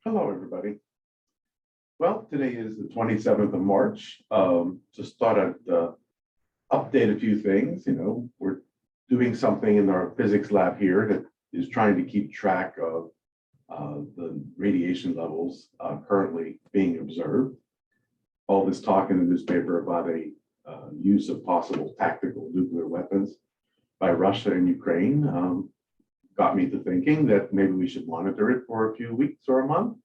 Hello, everybody. Well, today is the 27th of March. Just thought I'd update a few things. We're doing something in our physics lab here that is trying to keep track of the radiation levels currently being observed. All this talk in the newspaper about a use of possible tactical nuclear weapons by Russia and Ukraine got me to thinking that maybe we should monitor it for a few weeks or a month.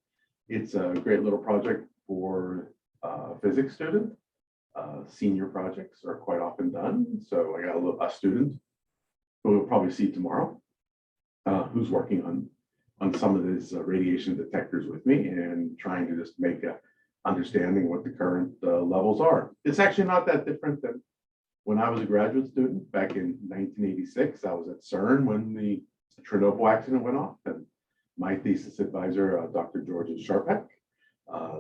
It's a great little project for a physics student. Senior projects are quite often done. So I got a student who we'll probably see tomorrow who's working on some of these radiation detectors with me and trying to just make a understanding what the current levels are. It's actually not that different than when I was a graduate student back in 1986. I was at CERN when the Chernobyl accident went off, and my thesis advisor, Dr. George Sharpak,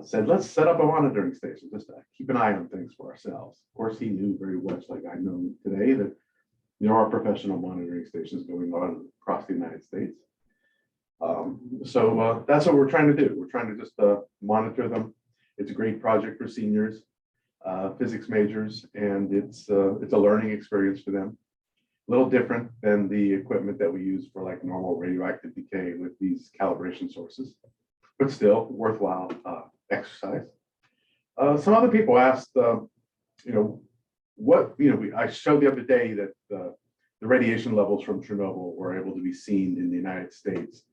said, let's set up a monitoring station, just to keep an eye on things for ourselves. Of course, he knew very much, like I know today, that there are professional monitoring stations going on across the United States. So that's what we're trying to do. We're trying to just monitor them. It's a great project for seniors, physics majors, and it's a learning experience for them. A little different than the equipment that we use for like normal radioactive decay with these calibration sources, but still worthwhile exercise. Some other people asked, I showed the other day that the radiation levels from Chernobyl were able to be seen in the United States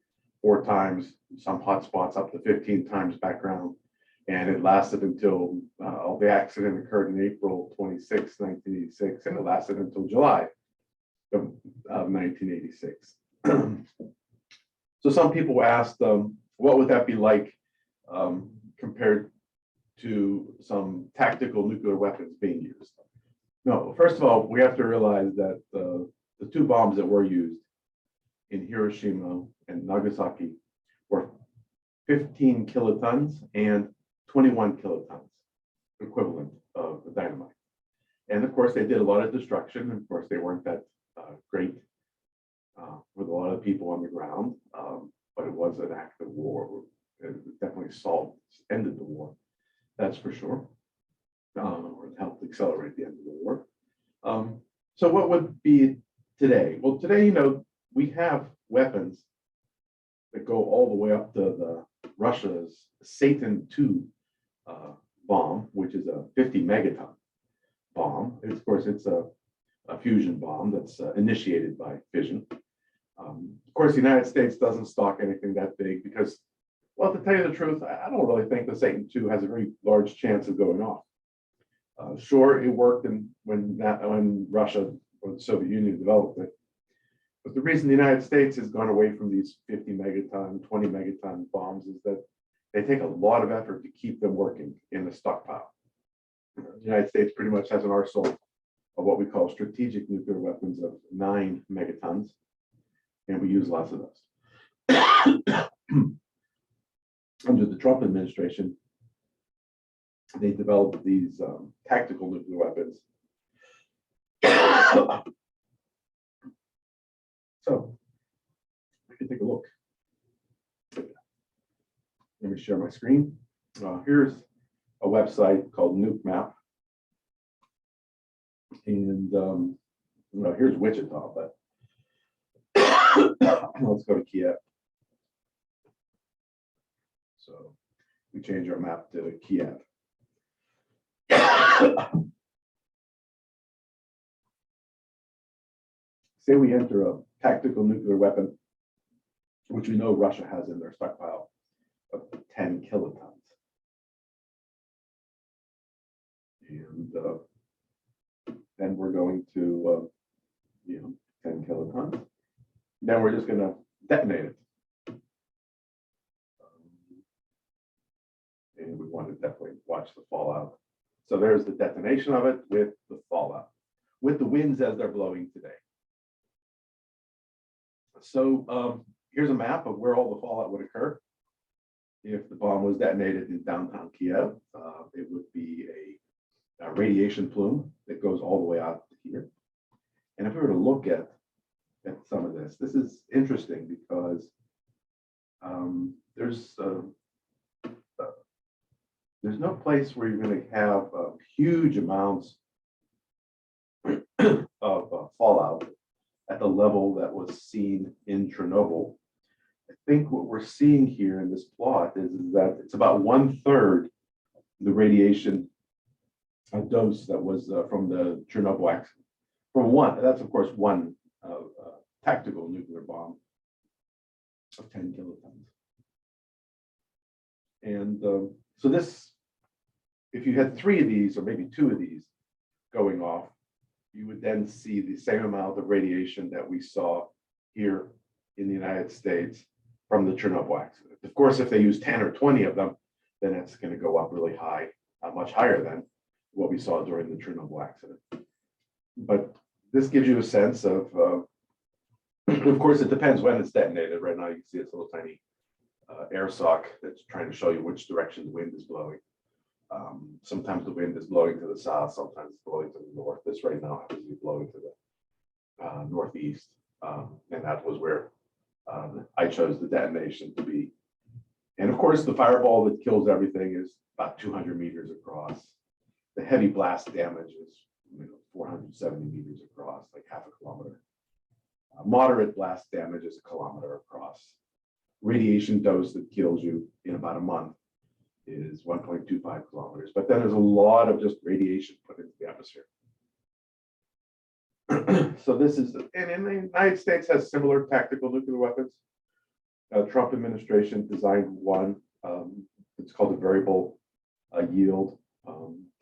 4 times, some hotspots up to 15 times background. And it lasted until the accident occurred in April 26, 1986, and it lasted until July of 1986. So some people asked, what would that be like compared to some tactical nuclear weapons being used? No, first of all, we have to realize that the 2 bombs that were used in Hiroshima and Nagasaki were 15 kilotons and 21 kilotons equivalent of the dynamite. And of course, they did a lot of destruction. And of course, they weren't that great with a lot of people on the ground, but it was an act of war. It definitely ended the war, that's for sure, or it helped accelerate the end of the war. So what would be today? Well, today, we have weapons that go all the way up to the Russia's Satan II bomb, which is a 50 megaton bomb. Of course, it's a fusion bomb that's initiated by fission. Of course, the United States doesn't stock anything that big because, well, to tell you the truth, I don't really think the Satan II has a very large chance of going off. Sure, it worked when Russia or the Soviet Union developed it, but the reason the United States has gone away from these 50 megaton, 20 megaton bombs is that they take a lot of effort to keep them working in the stockpile. The United States pretty much has an arsenal of what we call strategic nuclear weapons of 9 megatons, and we use lots of those. Under the Trump administration, they developed these tactical nuclear weapons. So we can take a look. Let me share my screen. Here's a website called Nuke Map. And here's Wichita, but let's go to Kiev. So we change our map to Kiev. Say we enter a tactical nuclear weapon, which we know Russia has in their stockpile of 10 kilotons. And then we're going to, 10 kilotons. Then we're just going to detonate it. And we want to definitely watch the fallout. So there's the detonation of it with the fallout, with the winds as they're blowing today. So here's a map of where all the fallout would occur. If the bomb was detonated in downtown Kiev, it would be a radiation plume that goes all the way out to here. And if we were to look at some of this, this is interesting because there's there's no place where you're going to have huge amounts of fallout at the level that was seen in Chernobyl. I think what we're seeing here in this plot is that it's about 1/3 the radiation dose that was from the Chernobyl accident. From one, that's of course one tactical nuclear bomb of 10 kilotons. And so this, if you had 3 of these or maybe 2 of these going off, you would then see the same amount of radiation that we saw here in the United States from the Chernobyl accident. Of course, if they use 10 or 20 of them, then it's going to go up really high, much higher than what we saw during the Chernobyl accident. But this gives you a sense of course, it depends when it's detonated. Right now, you can see it's a little tiny air sock that's trying to show you which direction the wind is blowing. Sometimes the wind is blowing to the south, sometimes it's blowing to the north. This right now happens to be blowing to the northeast. And that was where I chose the detonation to be. And of course, the fireball that kills everything is about 200 meters across. The heavy blast damage is 470 meters across, like half a kilometer. Moderate blast damage is a kilometer across. Radiation dose that kills you in about a month is 1.25 kilometers. But then there's a lot of just radiation put into the atmosphere. So this is, and in the United States has similar tactical nuclear weapons. Trump administration designed one. It's called a variable yield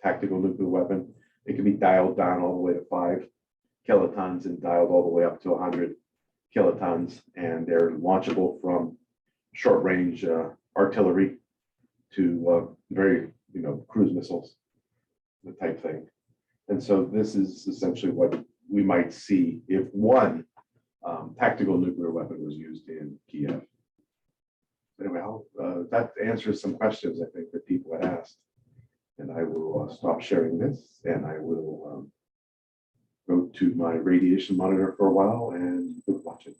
tactical nuclear weapon. It can be dialed down all the way to 5 kilotons and dialed all the way up to 100 kilotons, and they're launchable from short range artillery to very cruise missiles, the type thing. And so this is essentially what we might see if one tactical nuclear weapon was used in Kiev. Anyway, that answers some questions I think that people had asked. And I will stop sharing this, and I will go to my radiation monitor for a while and watch it.